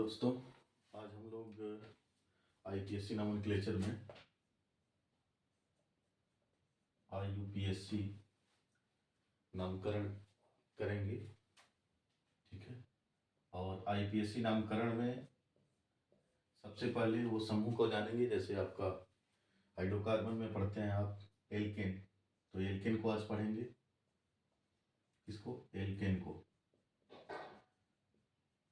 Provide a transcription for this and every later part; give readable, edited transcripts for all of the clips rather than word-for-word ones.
दोस्तों, आज हम लोग आईपीएससी नोमेनक्लेचर में आईयूपीएससी नामकरण करेंगे। ठीक है। और आईपीएससी नामकरण में सबसे पहले वो समूह को जानेंगे। जैसे आपका हाइड्रोकार्बन में पढ़ते हैं आप एल्केन, तो एल्केन को आज पढ़ेंगे। किसको? एल्केन को।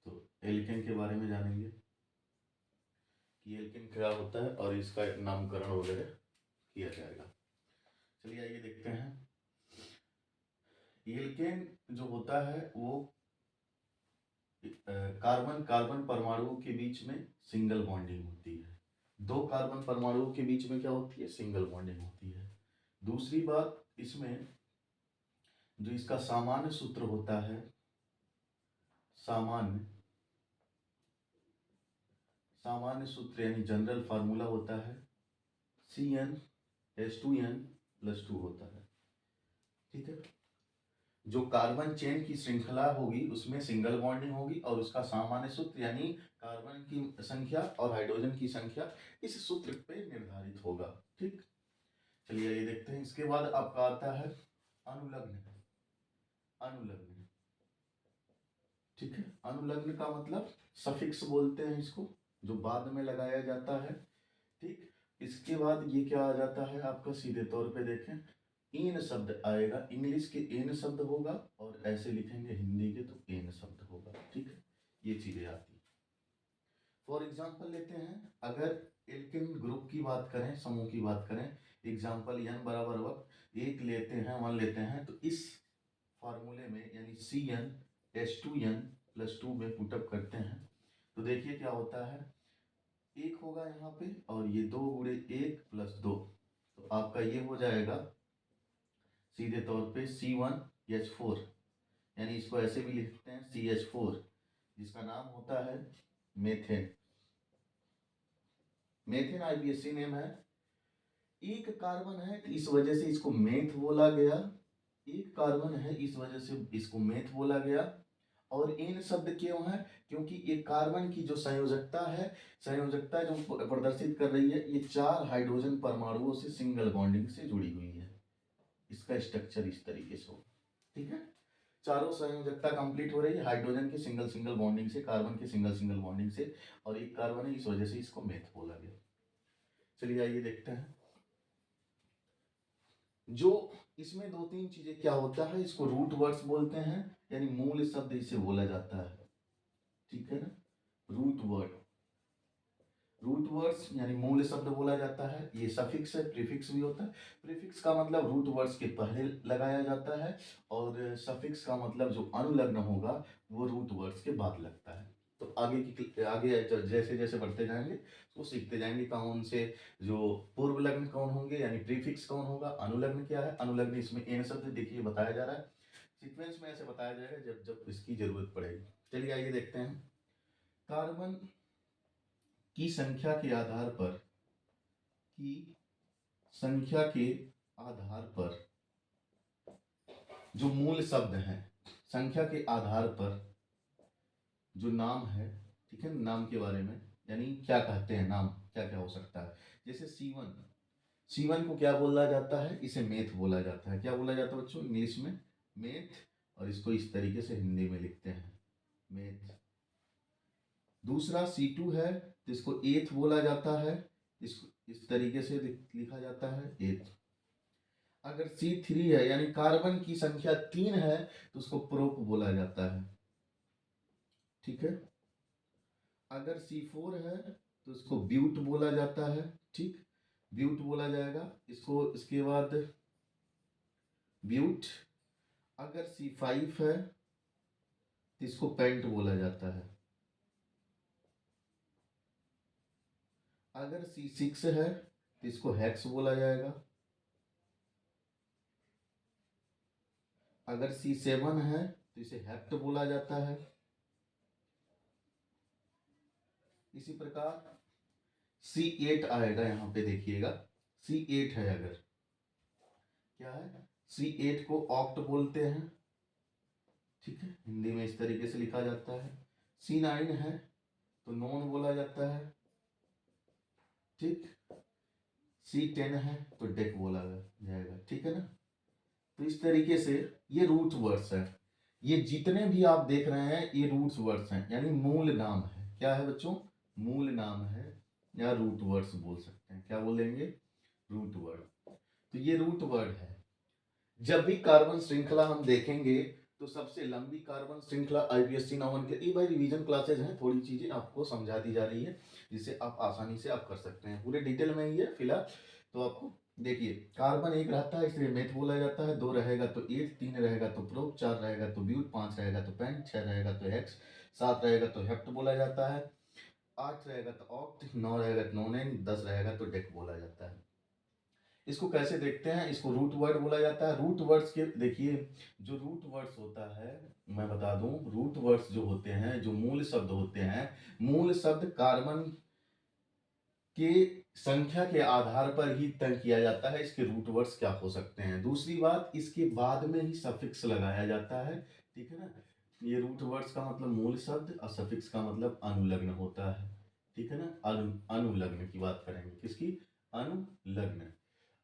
तो एल्केन के बारे में जानेंगे कि एल्केन क्या होता है और इसका एक नामकरण वगैरह किया जाएगा। चलिए आइए देखते हैं। एल्केन जो होता है वो कार्बन कार्बन परमाणुओं के बीच में सिंगल बॉन्डिंग होती है। दो कार्बन परमाणुओं के बीच में क्या होती है? सिंगल बॉन्डिंग होती है। दूसरी बात, इसमें जो इसका सामान्य सूत्र होता है, सामान्य सूत्र यानी जनरल फार्मूला होता है CnH2n+2 होता है। ठीक है। जो कार्बन चेन की श्रृंखला होगी उसमें सिंगल बॉन्डिंग होगी और उसका सामान्य सूत्र यानी कार्बन की संख्या और हाइड्रोजन की संख्या इस सूत्र पे निर्धारित होगा। ठीक। चलिए ये देखते हैं। इसके बाद आपका आता है अनुलग्न। अनुलग्न, ठीक है। अनुलग्न का मतलब सफिक्स बोलते हैं इसको, जो बाद में लगाया जाता है। ठीक। इसके बाद ये क्या आ जाता है आपका, सीधे तौर पे देखें, एन शब्द आएगा। इंग्लिश के एन शब्द होगा और ऐसे लिखेंगे हिंदी के तो एन शब्द होगा। ठीक है। ये चीजें आती है। फॉर एग्जाम्पल लेते हैं, अगर एल्केन ग्रुप की बात करें, समूह की बात करें, एग्जाम्पल n बराबर वक्त एक लेते हैं, 1 लेते हैं, तो इस फॉर्मूले में यानी CnH2n+2 में पुटअप करते हैं तो देखिए क्या होता है। एक होगा यहाँ पे और ये 2 गुणे 1 + 2, तो आपका ये हो जाएगा सीधे तौर पे C1H4, यानी इसको ऐसे भी लिखते हैं CH4, जिसका नाम होता है मेथेन। मेथेन आईपीएससी नेम है। एक कार्बन है इस वजह से इसको मेथ बोला गया। एक कार्बन है इस वजह से इसको मेथ बोला गया। और एन शब्द क्यों है? क्योंकि एक कार्बन की जो संयोजकता है, संयोजकता जो प्रदर्शित कर रही है, ये 4 हाइड्रोजन परमाणुओं से सिंगल बॉन्डिंग से जुड़ी हुई है। इसका स्ट्रक्चर इस तरीके से हो। ठीक है। चारों संयोजकता कंप्लीट हो रही है हाइड्रोजन के सिंगल सिंगल बॉन्डिंग से, कार्बन के सिंगल सिंगल बॉन्डिंग से, और एक कार्बन है इस वजह से इसको मेथ बोला गया। चलिए आइए देखते हैं। जो इसमें 2-3 चीजें क्या होता है, इसको रूट वर्ड्स बोलते हैं, यानी मूल शब्द इसे बोला जाता है। ठीक है ना। रूट वर्ड, रूट वर्ड्स यानी मूल शब्द बोला जाता है। ये सफिक्स है, प्रीफिक्स भी होता है। प्रीफिक्स का मतलब रूट वर्ड्स के पहले लगाया जाता है और सफिक्स का मतलब जो अनुलग्न होगा वो रूट वर्ड्स के बाद लगता है। तो आगे जैसे जैसे बढ़ते जाएंगे तो सीखते जाएंगे कौन से जो पूर्व लग्न कौन होंगे, यानी प्रीफिक्स कौन होगा, अनुलग्न क्या है। अनुलग्न इसमें एन शब्द देखिए बताया जा रहा है, सीक्वेंस में ऐसे बताया जाएगा जब जब इसकी जरूरत पड़ेगी। चलिए आइए देखते हैं। कार्बन की संख्या के आधार पर, की संख्या के आधार पर जो मूल शब्द हैं, संख्या के आधार पर जो नाम है, ठीक है, नाम के बारे में, यानी क्या कहते हैं, नाम क्या क्या हो सकता है। जैसे C1, C1 को क्या बोला जाता है? इसे मेथ बोला जाता है। क्या बोला जाता है बच्चों? इंग्लिश में मेथ, और इसको इस तरीके से हिंदी में लिखते हैं मेथ। दूसरा C2 है तो इसको एथ बोला जाता है, इसको इस तरीके से लिखा जाता है एथ। अगर C3 है यानी कार्बन की संख्या 3 है तो उसको प्रोप बोला जाता है। ठीक है। अगर C4 है तो इसको ब्यूट बोला जाता है। ठीक, ब्यूट बोला जाएगा इसको। इसके बाद ब्यूट। अगर C5 है तो इसको पेंट बोला जाता है। अगर C6 है तो इसको हेक्स बोला जाएगा। अगर C7 है तो इसे हेप्ट बोला जाता है। इसी प्रकार C8 आएगा, यहां पे देखिएगा C8 है, अगर क्या है, C8 को ऑक्ट बोलते हैं। ठीक है, हिंदी में इस तरीके से लिखा जाता है। C9 है तो नॉन बोला जाता है, ठीक। C10 है तो डेक बोला जाएगा, ठीक है ना। तो इस तरीके से ये रूट वर्ड्स है। ये जितने भी आप देख रहे हैं ये रूट वर्ड्स हैं, यानी मूल नाम है। क्या है बच्चों? मूल नाम है, या रूट वर्ड्स बोल सकते हैं। क्या बोलेंगे? Root word. तो ये रूट वर्ड है। जब भी कार्बन श्रृंखला हम देखेंगे तो सबसे लंबी कार्बन श्रृंखला IUPAC नंबर के, ये भाई रिवीजन क्लासेज हैं, थोड़ी चीजें आपको समझा दी जा रही है जिससे आप आसानी से आप कर सकते हैं। पूरे डिटेल में ही है फिलहाल। तो आपको देखिए, कार्बन एक रहता है इसलिए मेथ बोला जाता है, 2 रहेगा तो एथ, 3 रहेगा तो प्रोप, 4 रहेगा तो ब्यूट, 5 रहेगा तो पेंट, 6 रहेगा तो हेक्स, 7 रहेगा तो हेप्ट बोला जाता है, 8 रहेगा तो ऑक्ट, 9 रहेगा तो नोनेन, 10 रहेगा तो डेक बोला जाता है। इसको कैसे देखते हैं? इसको रूट वर्ड बोला जाता है। रूट वर्ड्स के देखिए, जो रूट वर्ड्स होता है, मैं बता दूं, रूट वर्ड्स जो होते हैं, जो मूल शब्द होते हैं, मूल शब्द कार्बन के संख्या के आधार पर ही तय किया जाता है इसके रूट वर्ड्स क्या हो सकते हैं। दूसरी बात, इसके बाद में ही सफिक्स लगाया जाता है, ठीक है ना। ये रूट वर्ड्स का मतलब मूल शब्द और सफिक्स का मतलब अनुलग्न होता है, ठीक है ना। अनुलग्न की बात करेंगे, किसकी? अनुलग्न।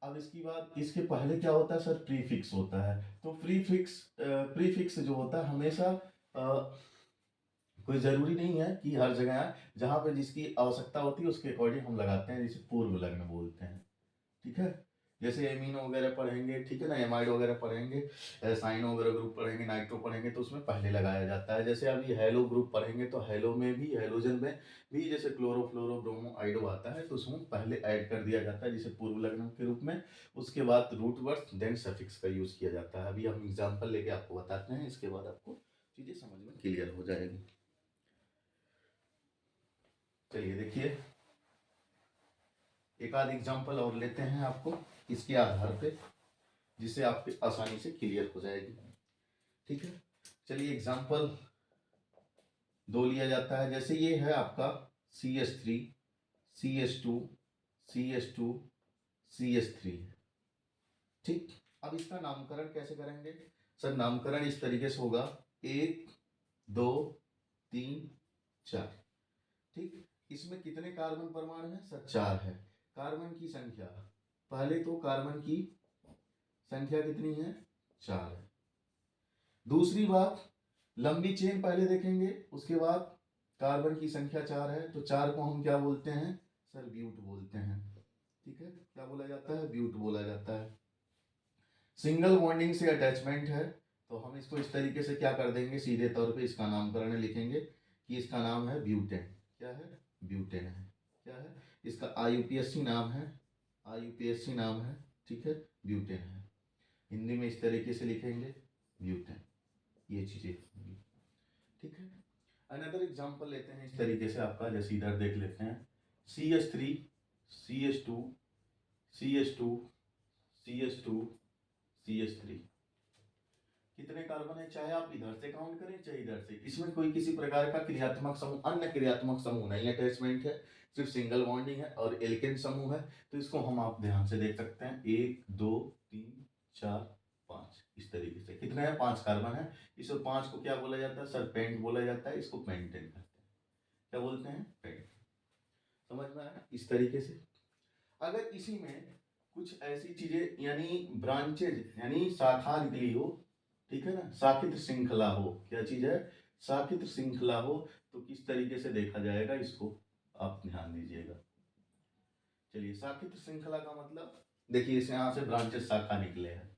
अब इसकी बात, इसके पहले क्या होता है सर? प्रीफिक्स होता है। तो प्रीफिक्स जो होता है हमेशा कोई जरूरी नहीं है कि हर जगह आए, जहां पे जिसकी आवश्यकता होती है उसके अकॉर्डिंग हम लगाते हैं, जिसे पूर्व लग्न बोलते हैं, ठीक है। जैसे एमीनो वगैरह पढ़ेंगे, ठीक है ना, एमाइड वगैरह पढ़ेंगे, साइनो वगैरह ग्रुप पढ़ेंगे, नाइट्रो पढ़ेंगे, तो उसमें पहले लगाया जाता है। जैसे अभी हेलो ग्रुप पढ़ेंगे तो हेलो में भी, हेलोजन में भी जैसे क्लोरो फ्लोरो ब्रोमो आइडो आता है तो उसमें पहले ऐड कर दिया जाता है जिसे पूर्व लग्न के रूप में। उसके बाद रूट वर्ड्स देन सफिक्स का यूज किया जाता है। अभी हम एग्जाम्पल लेके आपको बताते हैं, इसके बाद आपको चीजें समझ में क्लियर हो जाएगी। चलिए देखिए, एक आध एग्जाम्पल और लेते हैं आपको इसके आधार पे, जिससे आपकी आसानी से क्लियर हो जाएगी, ठीक है। चलिए एग्जाम्पल 2 लिया जाता है। जैसे ये है आपका CH3 CH2 CH2 CH3, ठीक। अब इसका नामकरण कैसे करेंगे सर? नामकरण इस तरीके से होगा, 1 2 3 4, ठीक। इसमें कितने कार्बन परमाणु हैं सर? 4 है। कार्बन की संख्या, पहले तो कार्बन की संख्या कितनी है? 4 है। दूसरी बात, लंबी चेन पहले देखेंगे, उसके बाद कार्बन की संख्या 4 है तो 4 को हम क्या बोलते हैं सर? ब्यूट बोलते हैं, ठीक है। क्या बोला जाता है? ब्यूट बोला जाता है। सिंगल बॉन्डिंग से अटैचमेंट है तो हम इसको इस तरीके से क्या कर देंगे, सीधे तौर पे इसका नामकरण लिखेंगे कि इसका नाम है ब्यूटेन। क्या है? ब्यूटेन है। क्या है? इसका IUPAC नाम है, IUPAC नाम है, ठीक है, ब्यूटेन है। हिंदी में इस तरीके से लिखेंगे ब्यूटेन, ये चीजें होंगी, ठीक है। अनदर एग्जांपल लेते हैं इस तरीके से आपका, जैसे इधर देख लेते हैं, CH3 CH2 CH2 CH2 CH3, कितने कार्बन है? चाहे आप इधर से काउंट करें चाहे इधर से, इसमें कोई किसी प्रकार का क्रियात्मक समूह, अन्य क्रियात्मक समूह नहीं, अटैचमेंट है, सिर्फ सिंगल बॉन्डिंग है और एल्केन समूह है। तो इसको हम आप ध्यान से देख सकते हैं, 1 2 3 4 5, इस तरीके से कितने हैं? 5 कार्बन है। इस 5 को क्या बोला जाता है सर? पेंट बोला जाता है। इसको पेंटेन कहते हैं। क्या बोलते हैं? पेंट। समझ में आया? इस तरीके से अगर इसी में कुछ ऐसी चीजें यानी ब्रांचेज यानी शाखा निकली हो, ठीक है ना, शाखित श्रृंखला हो, क्या चीज है? शाखित श्रृंखला हो, तो किस तरीके से देखा जाएगा इसको आप ध्यान दीजिएगा। चलिए, शाखित श्रृंखला का मतलब देखिए, इस यहां से ब्रांचेस शाखा निकले हैं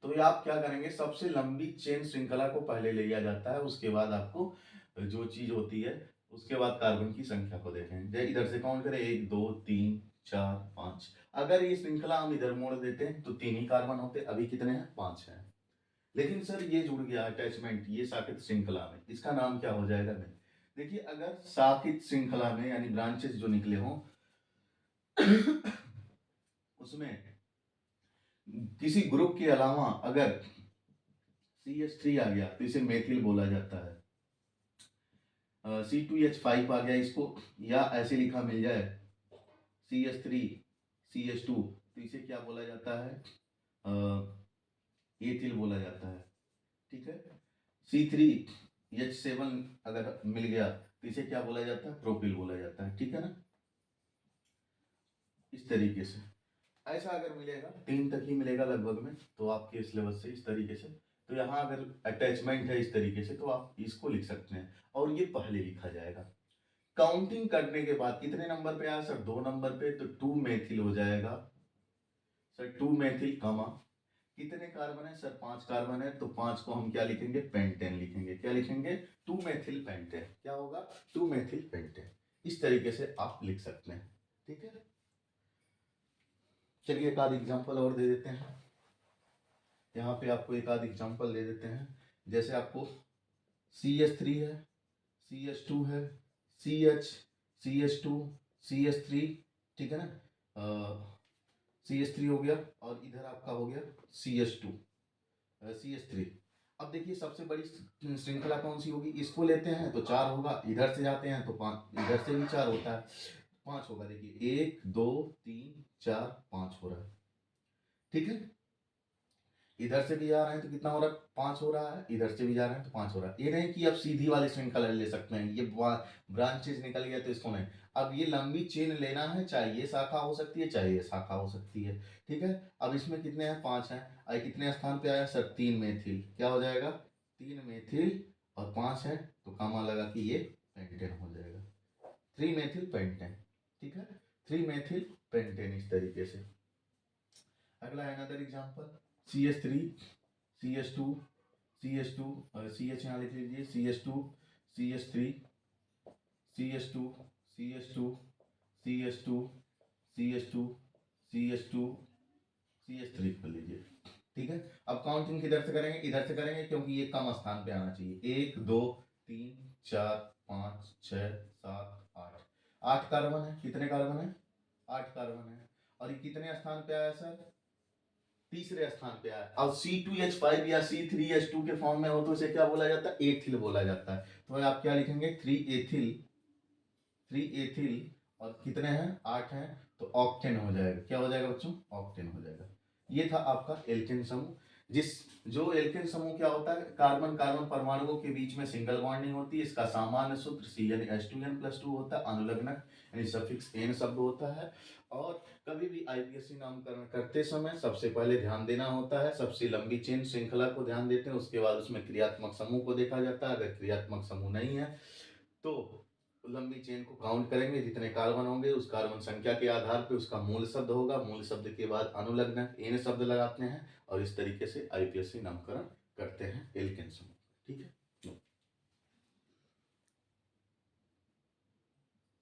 तो ये आप क्या करेंगे, सबसे लंबी चेन श्रृंखला को पहले ले लिया जाता है, उसके बाद आपको जो चीज होती है उसके बाद कार्बन की संख्या को देखें। इधर से काउंट करें, 1 2 3 4 5। अगर ये श्रृंखला हम इधर मोड़ देते हैं तो 3 ही कार्बन होते, अभी कितने हैं? 5 हैं। लेकिन सर ये जुड़ गया अटैचमेंट, ये साकित श्रृंखला में, इसका नाम क्या हो जाएगा? नहीं, देखिए, अगर साकित श्रृंखला में यानी ब्रांचेस जो निकले हों उसमें किसी ग्रुप के अलावा अगर CH3 आ गया तो इसे मेथिल बोला जाता है। C2H5 आ गया, इसको या ऐसे लिखा मिल जाए CH3 CH2, तो इसे क्या बोला जाता है? एथिल बोला जाता है, ठीक है। C3 H7 अगर मिल गया तो इसे क्या बोला जाता है, प्रोपिल बोला जाता है, ठीक है ना। इस तरीके से ऐसा अगर मिलेगा 3 तक ही मिलेगा लगभग में, तो आपके सिलेबस से इस तरीके से, तो यहाँ अगर अटैचमेंट है इस तरीके से तो आप इसको लिख सकते हैं और ये पहले लिखा जाएगा। काउंटिंग करने के बाद कितने नंबर पे आया सर, 2 नंबर पे, तो 2 मेथिल हो जाएगा सर, 2 मेथिल कमा कितने कार्बन है सर, 5 कार्बन है, तो 5 को हम क्या लिखेंगे, पेंटेन लिखेंगे, क्या लिखेंगे, 2 मेथिल पेंटेन, क्या होगा, 2 मेथिल पेंटेन। इस तरीके से आप लिख सकते हैं, ठीक है। चलिए एक आध एग्जांपल और दे देते हैं, यहाँ पे आपको एक आध एग्जांपल दे देते हैं। जैसे आपको CH3 है, CH2 है, CH, CH2, CH3, ठीक है ना, CH3 हो गया और इधर आपका हो गया CH2, CH3। अब देखिए सबसे बड़ी श्रृंखला कौन सी होगी, इसको लेते हैं तो 4 होगा, इधर से जाते हैं तो 5, इधर से भी 4 होता है, 5 होगा। देखिए 1 2 3 4 5 हो रहा है, ठीक है। इधर से भी जा रहे हैं तो कितना हो रहा है, 5 हो रहा है, इधर से भी जा रहे हैं तो 5 हो रहा है। ये नहीं कि अब सीधी वाली श्रृंखला ले सकते हैं, ये ब्रांचेज निकल गया तो इसको नहीं। अब ये लंबी चेन लेना है, चाहे ये शाखा हो सकती है, चाहे ये शाखा हो सकती है, ठीक है। अब इसमें कितने हैं, 5 हैं, और कितने स्थान पे आया सर, 3 मेथिल, क्या हो जाएगा, 3 मेथिल और 5 है तो कामा लगा कि ये पेंटेन हो जाएगा, 3 मेथिल पेंटेन, ठीक है, 3 मेथिल पेंटेन। इस तरीके से अगला है another example, CH3, CH2, CH2, CH यहाँ लिख लीजिए, CH2, CH3, CH2, CH2, CH2, CH2, CH2, CH3 कर लीजिए, ठीक है। अब काउंटिंग किधर से करेंगे, इधर से करेंगे क्योंकि ये कम स्थान पे आना चाहिए। 1 2 3 4 5 6 7 8, 8 कार्बन है, कितने कार्बन है, 8 कार्बन है, और ये कितने स्थान पे आया सर, तीसरे स्थान पे आया। अब C2H5 या C3H2 के फॉर्म में हो तो इसे क्या बोला जाता है, एथिल बोला जाता है। तो आप क्या लिखेंगे, 3 एथिल, 3 एथिल, और कितने हैं, 8 हैं, तो ऑक्टेन हो जाएगा, क्या हो जाएगा बच्चों, ऑक्टेन हो जाएगा। ये था आपका एल्केन समूह। जो एल्केन समूह क्या होता है, कार्बन कार्बन परमाणुओं के बीच में सिंगल बॉन्डिंग होती है। इसका सामान्य सूत्र CnH2n+2 होता है, अनुलग्नक यानी सफिक्स n शब्द होता है। और कभी भी IPSC नामकरण करते समय सबसे पहले ध्यान देना होता है, सबसे लंबी चेन श्रृंखला को ध्यान देते हैं, उसके बाद उसमें क्रियात्मक समूह को देखा जाता है। अगर क्रियात्मक समूह नहीं है तो लंबी चेन को काउंट करेंगे, जितने कार्बन होंगे उस कार्बन संख्या के आधार पे उसका मूल शब्द होगा, मूल शब्द के बाद अनुलग्नक n शब्द लगाते हैं, और इस तरीके से IPSC नामकरण करते हैं एल्केन समूह।